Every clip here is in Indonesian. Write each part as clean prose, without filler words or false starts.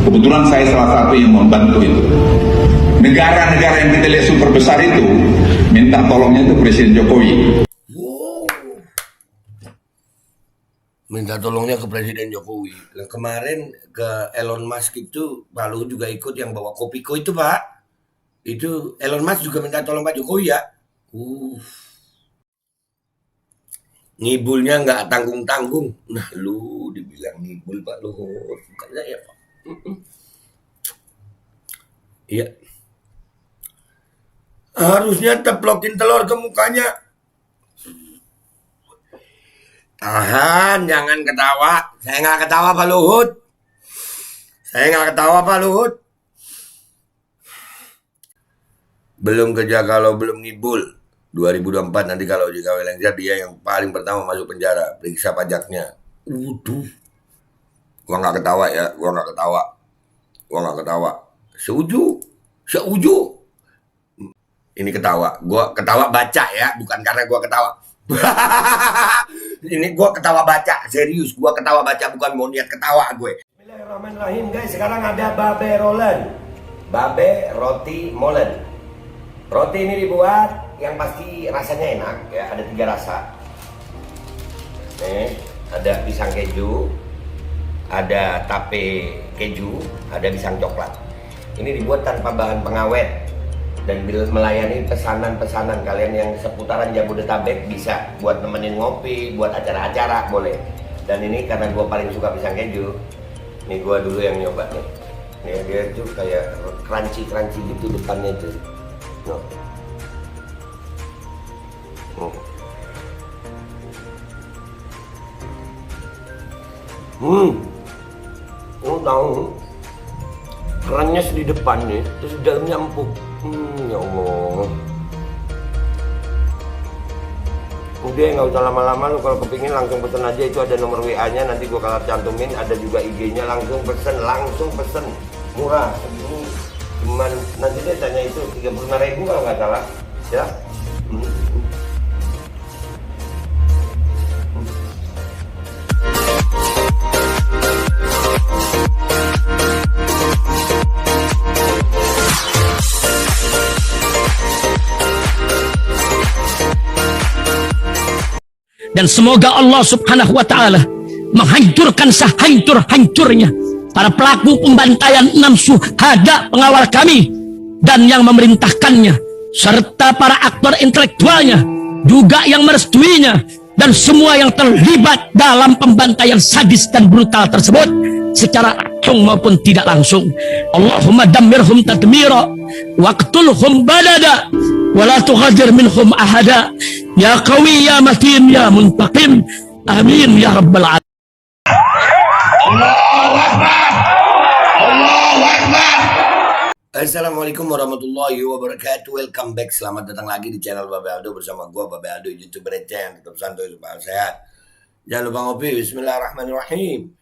Kebetulan saya salah satu yang membantu itu. Negara-negara yang kita lihat super besar itu minta tolongnya itu Presiden Jokowi. Wow. Minta tolongnya ke Presiden Jokowi. Nah, kemarin ke Elon Musk itu Pak Luhut juga ikut yang bawa Kopiko itu Pak. Itu Elon Musk juga minta tolong Pak Jokowi ya. Ngibulnya nggak tanggung-tanggung. Nah lu dibilang ngibul Pak Luhut. Bukan saya Pak. Iya. Harusnya teplokin telur ke mukanya. Tahan, jangan ketawa. Saya nggak ketawa Pak Luhut. Saya nggak ketawa Pak Luhut. Belum kerja kalau belum ngibul. 2024 nanti kalau jika Lengser dia yang paling pertama masuk penjara. Periksa pajaknya. Waduh. Gua nggak ketawa ya. Gua nggak ketawa. Gua nggak ketawa. Seuju. Ini ketawa. Gua ketawa baca ya. Bukan karena gua ketawa. Ini gue ketawa baca, serius. Gue ketawa baca, bukan mau niat ketawa gue. Bismillahirrahmanirrahim guys. Sekarang ada babe rolen, babe roti molen. Roti ini dibuat yang pasti rasanya enak ya. Ada 3 rasa. Nih, ada pisang keju, ada tape keju, ada pisang coklat. Ini dibuat tanpa bahan pengawet dan melayani pesanan-pesanan kalian yang seputaran Jabodetabek. Bisa buat nemenin ngopi, buat acara-acara boleh. Dan ini karena gue paling suka pisang keju, nih gue dulu yang nyoba nih. Nih dia tuh kayak crunchy gitu depannya tuh. Lo tahu kerennya di depan nih, terus di dalamnya empuk. Ya Allah. Udah nggak usah lama-lama, lu kalau kepingin langsung pesen aja. Itu ada nomor WA-nya, nanti gua kalau cantumin. Ada juga IG-nya, langsung pesen. Murah, segini. Cuman nanti dia tanya itu 35.000 kalau nggak salah. Ya. Dan semoga Allah subhanahu wa ta'ala menghancurkan sehancur-hancurnya para pelaku pembantaian 6 syuhada pengawal kami dan yang memerintahkannya, serta para aktor intelektualnya juga yang merestuinya, dan semua yang terlibat dalam pembantaian sadis dan brutal tersebut secara langsung maupun tidak langsung. Allahumma dammirhum tadmira waqtulhum badada wala tughadir minhum ahada ya qawi ya matin ya muntaqim amin ya rabbal alamin. Allahu Akbar. Assalamualaikum warahmatullahi wabarakatuh. Welcome back, selamat datang lagi di channel Babe Aldo bersama gua Babe Aldo, YouTuber receh yang tetap santuy supaya sehat. Jangan lupa ngopi. Bismillahirrahmanirrahim.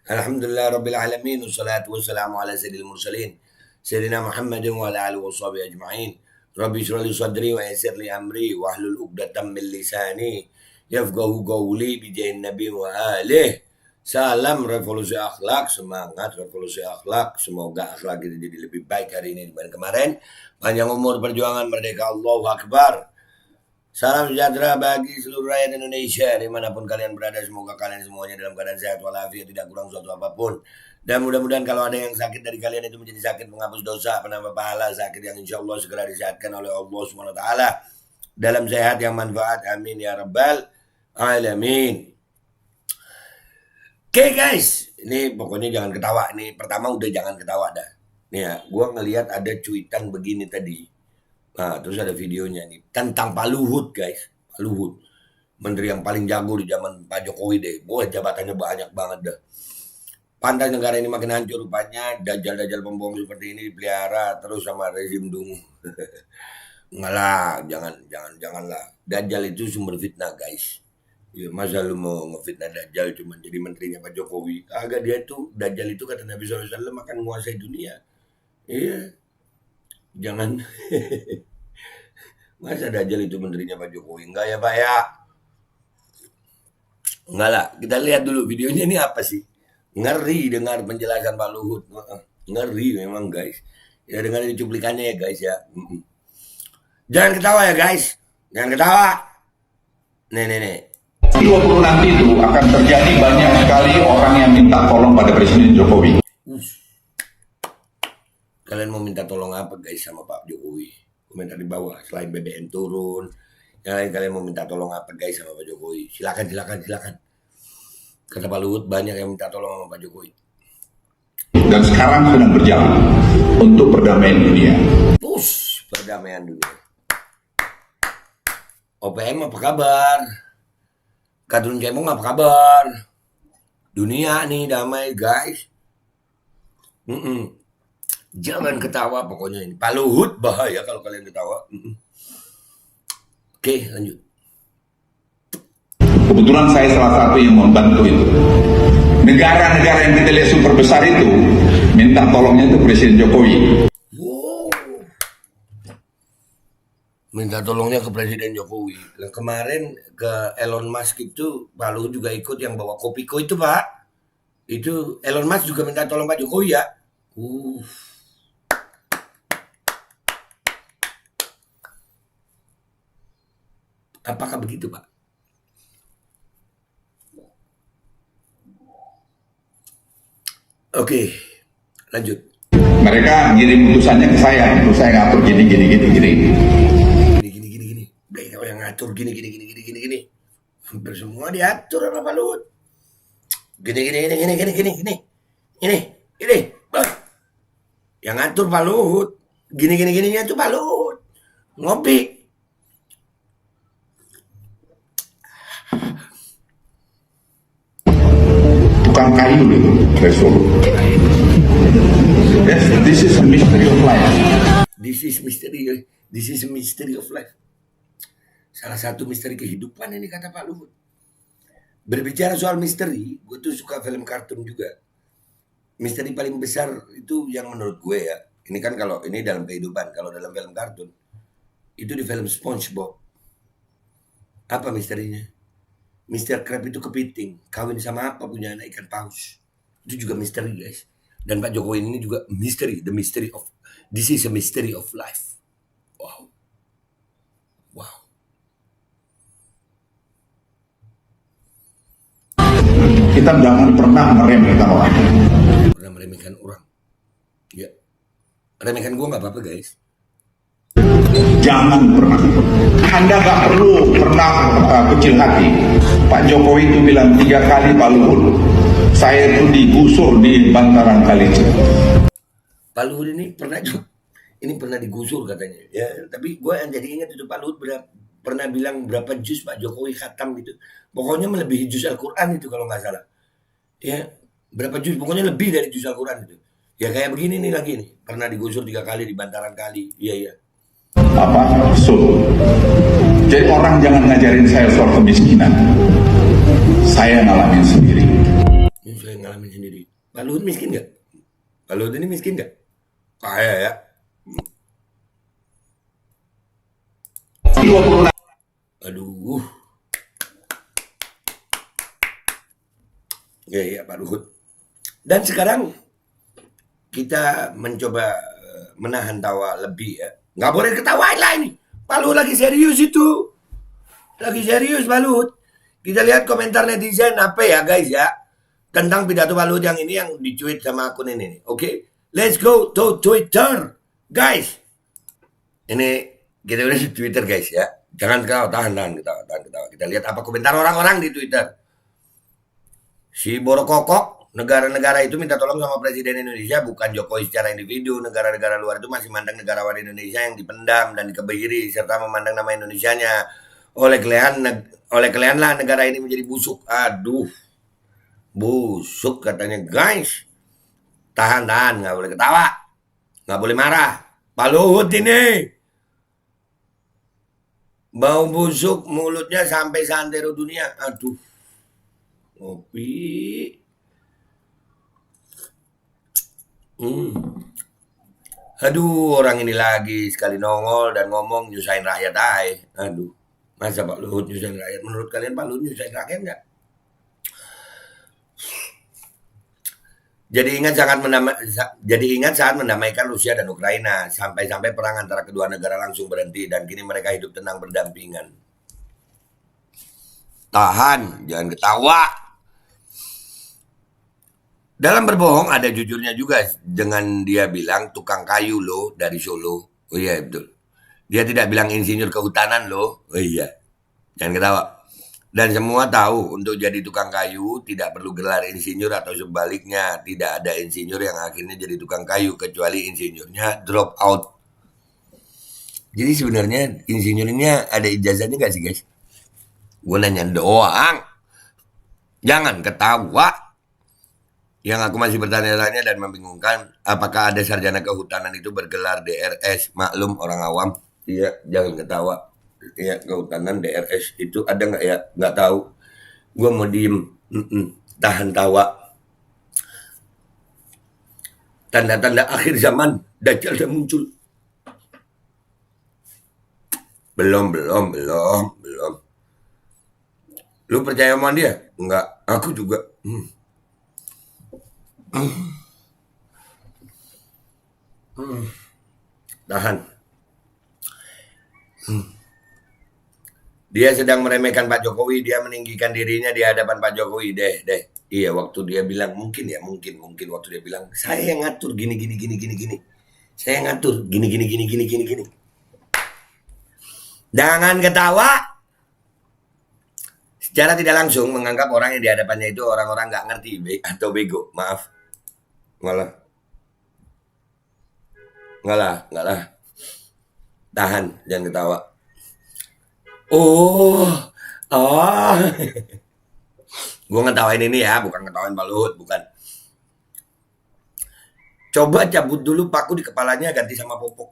Alhamdulillah rabbil alamin, wassalatu wassalamu ala sayyidil mursalin sayyidina Muhammadin wa ala alihi washabihi ajma'in. Rabbi shrah li sadri wa yassir li amri wahlul 'uqdatam min lisani yafqahu qawli bi jahin nabi wa alihi. Salam revolusi akhlak, semangat revolusi akhlak. Semoga akhlak kita jadi lebih baik hari ini dibanding kemarin. Panjang umur, perjuangan, merdeka, Allahu Akbar. Salam sejahtera bagi seluruh rakyat Indonesia dimanapun kalian berada. Semoga kalian semuanya dalam keadaan sehat walafiat, tidak kurang suatu apapun. Dan mudah-mudahan kalau ada yang sakit dari kalian itu menjadi sakit menghapus dosa, penambah pahala, sakit yang insya Allah segera disehatkan oleh Allah SWT dalam sehat yang manfaat. Amin ya rabbal alamin. Oke guys, ini pokoknya jangan ketawa. Nih pertama udah jangan ketawa dah. Nih ya, gue ngelihat ada cuitan begini tadi. Nah, terus ada videonya nih tentang Pak Luhut guys. Pak Luhut, menteri yang paling jago di zaman Pak Jokowi deh. Boy, jabatannya banyak banget dah. Pantas negara ini makin hancur rupanya. Dajjal-dajjal pembohong seperti ini dipelihara terus sama rezim dungu. Enggak lah, janganlah. Dajjal itu sumber fitnah guys. Ya, masa lu mau ngefitnah Dajjal cuma jadi menterinya Pak Jokowi? Agak dia tuh, Dajjal itu kata Nabi SAW akan menguasai dunia. Iya. Jangan. Masa Dajjal itu menterinya Pak Jokowi? Enggak ya Pak ya? Enggak lah, kita lihat dulu videonya ini apa sih. Ngeri dengar penjelasan Pak Luhut. Ngeri memang guys. Ya dengar ini cuplikannya ya guys ya. Jangan ketawa ya guys. Jangan ketawa. Nih. 20 nanti itu akan terjadi banyak sekali orang yang minta tolong pada Presiden Jokowi. Kalian mau minta tolong apa guys sama Pak Jokowi? Komentar di bawah. Selain BBM turun, yang lain kalian mau minta tolong apa guys sama Pak Jokowi? Silakan. Kata Pak Luhut banyak yang minta tolong sama Pak Jokowi. Dan sekarang sedang berjalan untuk perdamaian dunia. Perdamaian dunia. OPM apa kabar? Kadrun Kemong apa kabar? Dunia nih damai guys. Jangan ketawa pokoknya ini. Pak Luhut bahaya kalau kalian ketawa. Oke, lanjut. Kebetulan saya salah satu yang membantu itu. Negara-negara yang kita lihat super besar itu minta tolongnya itu Presiden Jokowi. Minta tolongnya ke Presiden Jokowi. Nah, kemarin ke Elon Musk itu Pak Luhut juga ikut yang bawa Kopiko itu Pak. Itu Elon Musk juga minta tolong Pak Jokowi ya. Apakah begitu Pak? Oke, lanjut. Mereka ngirim utusannya ke saya untuk saya ngatur gini. Gini. Mereka yang ngatur gini. Hampir semua diatur sama Pak Luhut. Gini. Yang ngatur Pak Luhut. Gininya itu Pak Luhut. Ngopi. Tukang kayu itu dari Solo. Yes, this is a mystery of life. This is a mystery of life. Salah satu misteri kehidupan ini kata Pak Luhut. Berbicara soal misteri, gue tuh suka film kartun juga. Misteri paling besar itu yang menurut gue ya. Ini kan kalau ini dalam kehidupan, kalau dalam film kartun itu di film SpongeBob. Apa misterinya? Mr. Krab itu kepiting, kawin sama apa punya anak ikan paus. Itu juga misteri guys. Dan Pak Jokowi ini juga misteri, this is a mystery of life. Wow. Kita jangan pernah meremehkan orang. Ya. Remehkan gue gak apa-apa guys. Jangan pernah. Anda gak perlu pernah kecil hati. Pak Jokowi itu bilang 3 kali Pak Luhut. Saya itu digusur di bantaran kali. Pak Luhut ini pernah digusur katanya. Ya, tapi gue yang jadi ingat itu Pak Luhut pernah bilang berapa juz Pak Jokowi khatam gitu. Pokoknya melebihi juz Al-Quran itu kalau nggak salah. Ya, berapa juz? Pokoknya lebih dari juz Al-Quran itu. Ya kayak begini nih lagi nih. Pernah digusur 3 kali di bantaran kali. Iya. Jadi orang jangan ngajarin saya soal kemiskinan. Saya ngalamin sendiri. Ini saya ngalamin sendiri. Pak Luhut miskin nggak? Pak Luhut ini miskin nggak? Kaya ya. 20. Aduh. Ya Pak Luhut. Dan sekarang kita mencoba menahan tawa lebih ya. Nggak boleh ketawain lah ini. Pak Luhut lagi serius itu. Lagi serius Pak Luhut. Kita lihat komentar netizen apa ya guys ya. Tentang pidato Pak Luhut yang ini yang dicuit sama akun ini. Oke. Let's go to Twitter. Guys. Ini kita udah di Twitter guys ya. Jangan ketawa, tahan ketawa. Kita lihat apa komentar orang-orang di Twitter. Si Borokokok, negara-negara itu minta tolong sama Presiden Indonesia, bukan Jokowi secara individu. Negara-negara luar itu masih mandang negarawan Indonesia yang dipendam dan dikebiri, serta memandang nama Indonesianya. Oleh kalian lah negara ini menjadi busuk. Aduh, busuk katanya guys. Tahan, nggak boleh ketawa, nggak boleh marah. Pak Luhut ini bau busuk mulutnya sampai santero dunia. Aduh, ngopi. Aduh, orang ini lagi sekali nongol dan ngomong nyusahin rakyat. Aduh, masa Pak Luhut nyusahin rakyat? Menurut kalian Pak Luhut nyusahin rakyat nggak? Jadi ingat saat mendamaikan Rusia dan Ukraina sampai-sampai perang antara kedua negara langsung berhenti dan kini mereka hidup tenang berdampingan. Tahan, jangan ketawa. Dalam berbohong ada jujurnya juga dengan dia bilang tukang kayu loh dari Solo. Oh iya betul. Dia tidak bilang insinyur kehutanan loh. Oh iya. Jangan ketawa. Dan semua tahu untuk jadi tukang kayu tidak perlu gelar insinyur atau sebaliknya. Tidak ada insinyur yang akhirnya jadi tukang kayu kecuali insinyurnya drop out. Jadi sebenarnya insinyurnya ada ijazahnya gak sih guys? Gue nanya doang. Jangan ketawa. Yang aku masih bertanya-tanya dan membingungkan, apakah ada sarjana kehutanan itu bergelar DRS? Maklum orang awam. Iya, jangan ketawa. Ya kehutanan DRS itu ada nggak ya? Nggak tahu. Gue mau diem. Tahan tawa. Tanda-tanda akhir zaman. Dajjal sudah muncul. Belum. Lu percaya sama dia? Enggak. Aku juga. Tahan. Dia sedang meremehkan Pak Jokowi, dia meninggikan dirinya di hadapan Pak Jokowi. Iya, waktu dia bilang mungkin waktu dia bilang saya yang ngatur gini. Saya yang ngatur gini. Jangan ketawa. Secara tidak langsung menganggap orang yang di hadapannya itu orang-orang nggak ngerti atau bego. Maaf. Enggak lah. Tahan, jangan ketawa. Oh. Gue ngetawain ini ya, bukan ngetawain Pak Luhut, bukan. Coba cabut dulu paku di kepalanya, ganti sama popok.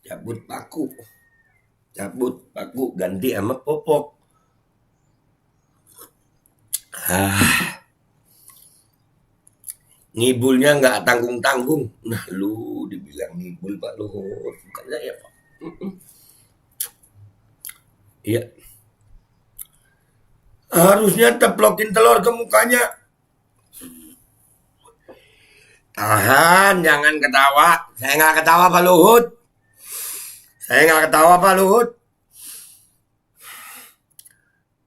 Cabut paku, ganti sama popok. Ngibulnya nggak tanggung-tanggung. Nah lu dibilang ngibul Pak Luhut, bukan saya Pak. Iya. Harusnya teplokin telur ke mukanya. Tahan, jangan ketawa. Saya nggak ketawa Pak Luhut.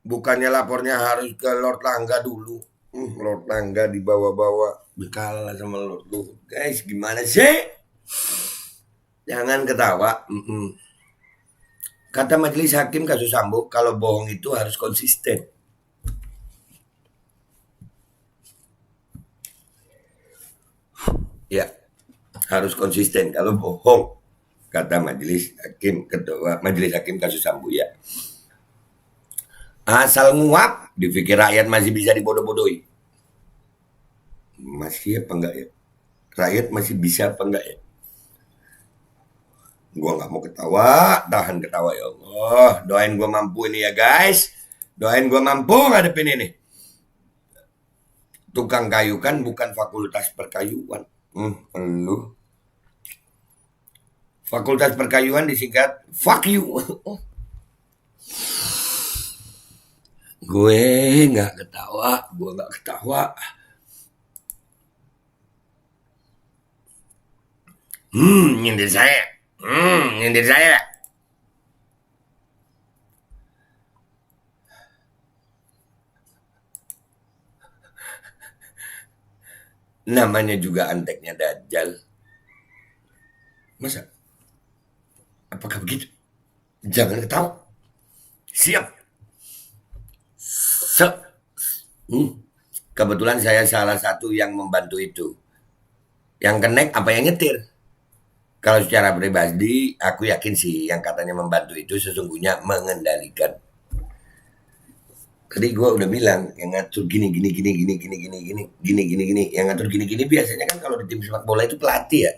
Bukannya lapornya harus ke Lord Langga dulu. Lord Langga dibawa-bawa. Kalah sama Lord Luhut. Guys, gimana sih? Jangan ketawa. Kata majelis hakim kasus Sambo, kalau bohong itu harus konsisten. Ya, harus konsisten kalau bohong. Kata majelis hakim, ketua majelis hakim kasus Sambo ya. Asal nguap, dipikir rakyat masih bisa dibodoh-bodohi. Masih apa enggak ya? Rakyat masih bisa apa enggak ya? Gua nggak mau ketawa, tahan ketawa ya Allah. Doain gua mampu ini ya guys. Doain gua mampu ngadepin ini. Tukang kayu kan bukan fakultas perkayuan. Lu. Fakultas perkayuan disingkat fuck you. Gue nggak ketawa. Nyindir saya. Namanya juga anteknya Dajjal. Masa? Apakah begitu? Jangan ketawa. Siap. Kebetulan saya salah satu yang membantu itu. Yang connect apa yang nyetir? Kalau secara pribadi, aku yakin sih yang katanya membantu itu sesungguhnya mengendalikan. Tadi gue udah bilang yang ngatur gini. Yang ngatur gini biasanya kan kalau di tim sepak bola itu pelatih ya.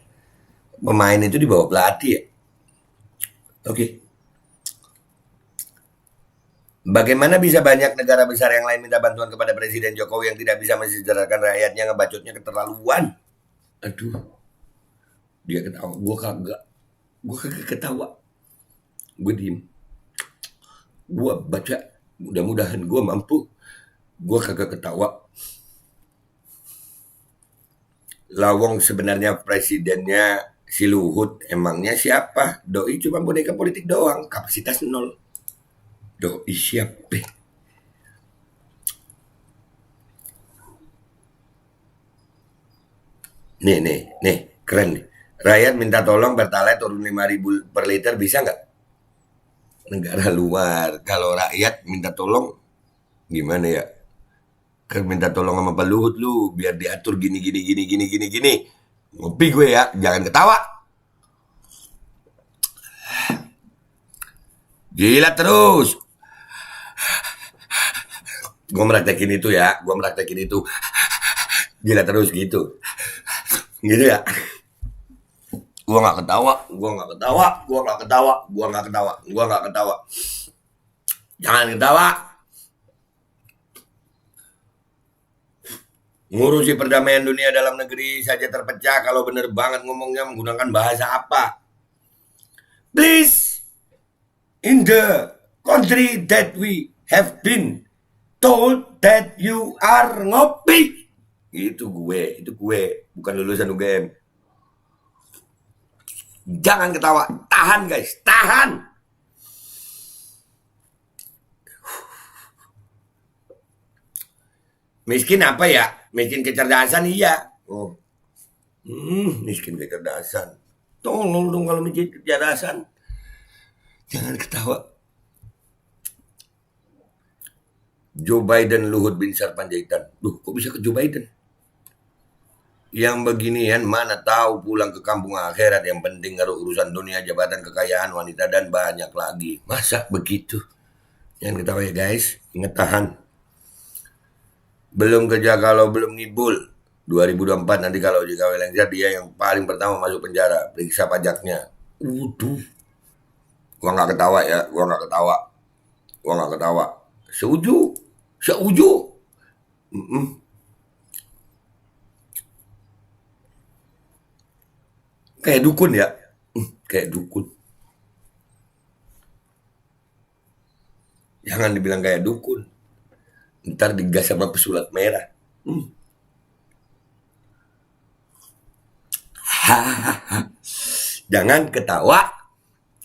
Pemain itu dibawa pelatih ya. Oke. Bagaimana bisa banyak negara besar yang lain minta bantuan kepada Presiden Jokowi yang tidak bisa mensejahterakan rakyatnya, ngebacotnya keterlaluan? Aduh. Dia ketawa, gue kagak ketawa. Gue diem. Gue baca, mudah-mudahan gue mampu. Gue kagak ketawa. Lawong sebenarnya presidennya si Luhut, emangnya siapa? Doi cuma boneka politik doang, kapasitas 0. Doi siapa? Nih, keren nih. Rakyat minta tolong Pertalite turun 5.000 per liter, bisa nggak? Negara luar, kalau rakyat minta tolong, gimana ya? Kan minta tolong sama Pak Luhut lu, biar diatur gini. Ngopi gue ya, jangan ketawa. Gila terus. Gue meraktekin itu ya, Gila terus gitu. Gitu ya. Gua nggak ketawa. Jangan ketawa. Ngurusi perdamaian dunia dalam negeri saja terpecah, kalau bener banget ngomongnya menggunakan bahasa apa? Please, in the country that we have been told that you are ngopi. Itu gue, bukan lulusan UGM. Jangan ketawa, tahan guys, tahan. Miskin apa ya? Miskin kecerdasan iya. Miskin kecerdasan. Tolong dong kalau miskin kecerdasan. Jangan ketawa. Joe Biden, Luhut Binsar Panjaitan. Duh, kok bisa ke Joe Biden? Yang beginian mana tahu pulang ke kampung akhirat, yang penting ngaruh urusan dunia, jabatan, kekayaan, wanita, dan banyak lagi. Masa begitu? Jangan ketawa ya guys, ingat tahan. Belum kerja kalau belum ngibul. 2024 nanti kalau JKW lengser, dia yang paling pertama masuk penjara. Periksa pajaknya. Gua nggak ketawa ya, gua nggak ketawa. Seuju. Kayak dukun ya, kayak dukun. Jangan dibilang kayak dukun. Ntar digas sama pesulap merah. Jangan ketawa.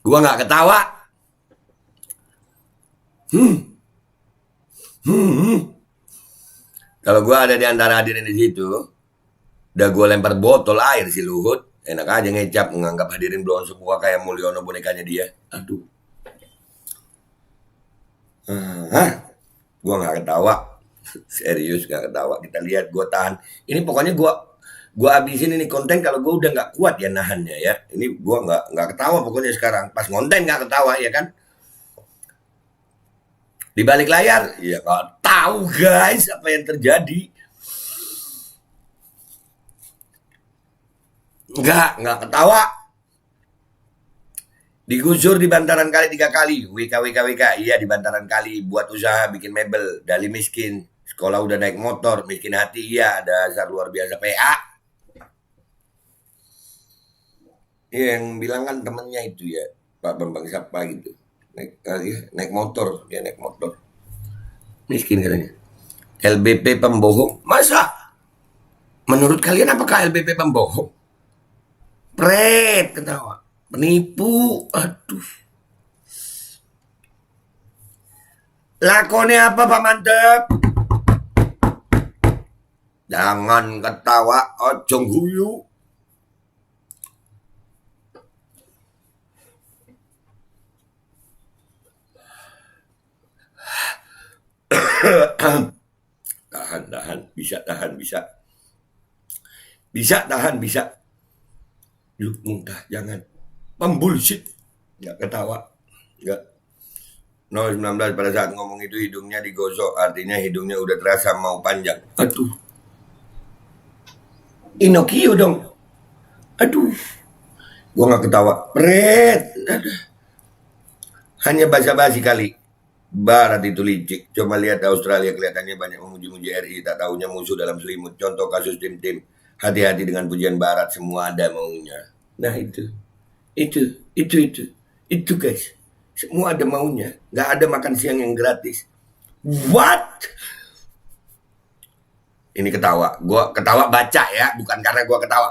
Gua nggak ketawa. Kalau gua ada di antara hadirin di situ, udah gua lempar botol air si Luhut. Enak aja ngecap, menganggap hadirin belum semua kayak Mulyono bonekanya dia. Aduh. Gua nggak ketawa. Serius gak ketawa. Kita lihat, gue tahan. Ini pokoknya gue abisin ini konten kalau gue udah nggak kuat ya nahannya ya. Ini gue nggak ketawa pokoknya sekarang. Pas konten nggak ketawa ya kan. Di balik layar, ya nggak tahu guys apa yang terjadi. Nggak ketawa. Digusur di bantaran kali 3 kali. WK. Iya di bantaran kali. Buat usaha bikin mebel. Dali miskin. Sekolah udah naik motor. Miskin hati. Iya dasar luar biasa PA. Yang bilang kan temennya itu ya. Pak Bambang siapa gitu. Naik motor. Dia naik motor. Miskin katanya. LBP pembohong. Masa? Menurut kalian apakah LBP pembohong? Pret ketawa. Penipu. Aduh. Lakonnya apa Pak Mantep? Jangan ketawa, ojo guyu. Tahan, bisa. Yuk, muntah, jangan. Pembullshit. Nggak ketawa. Nggak. 19 pada saat ngomong itu hidungnya digosok. Artinya hidungnya udah terasa mau panjang. Aduh. Inokio dong. Aduh. Gua nggak ketawa. Pret. Hanya basa-basi kali. Barat itu licik. Coba lihat Australia kelihatannya banyak memuji-muji RI. Tak tahunya musuh dalam selimut. Contoh kasus tim-tim. Hati-hati dengan pujian Barat. Semua ada maunya. Nah itu guys. Semua ada maunya. Nggak ada makan siang yang gratis. What? Ini ketawa. Gua ketawa baca ya, bukan karena gua ketawa.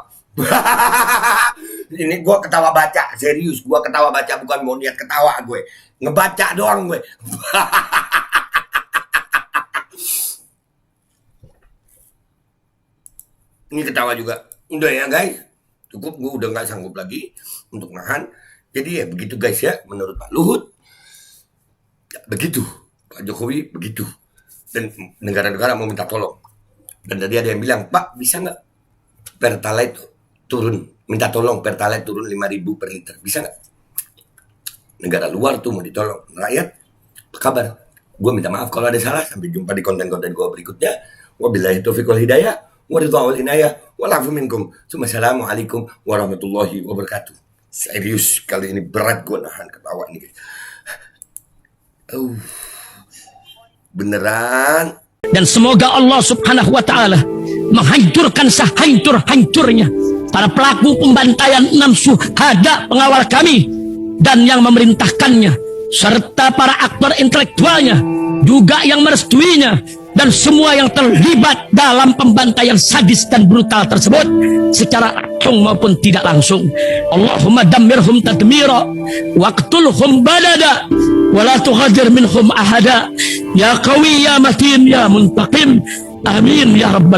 Ini gua ketawa baca, serius. Gua ketawa baca, bukan mau niat ketawa gue. Ngebaca doang gue. Ini ketawa juga. Udah ya guys. Cukup, gue udah nggak sanggup lagi untuk nahan. Jadi ya begitu guys ya, menurut Pak Luhut. Ya, begitu. Pak Jokowi begitu. Dan negara-negara mau minta tolong. Dan tadi ada yang bilang, Pak bisa nggak Pertalite turun? Minta tolong Pertalite turun 5.000 per liter. Bisa nggak? Negara luar tuh mau ditolong. Rakyat, apa kabar? Gue minta maaf kalau ada salah. Sampai jumpa di konten-konten gue berikutnya. Wabillahi taufiq wal hidayah. Waridha'ul inayah. Walafu minkum. Assalamualaikum warahmatullahi wabarakatuh. Serius, kali ini berat gue nahan ketawa nih guys. Beneran. Dan semoga Allah subhanahu wa ta'ala menghancurkan sehancur-hancurnya para pelaku pembantaian 6 syuhada pengawal kami dan yang memerintahkannya, serta para aktor intelektualnya juga yang merestuinya, dan semua yang terlibat dalam pembantaian sadis dan brutal tersebut secara langsung maupun tidak langsung. Allahumma dammirhum tadmira waqtulhum badada wala tughadir minhum ahada ya qawi ya matin ya muntaqim. Amin ya rabbal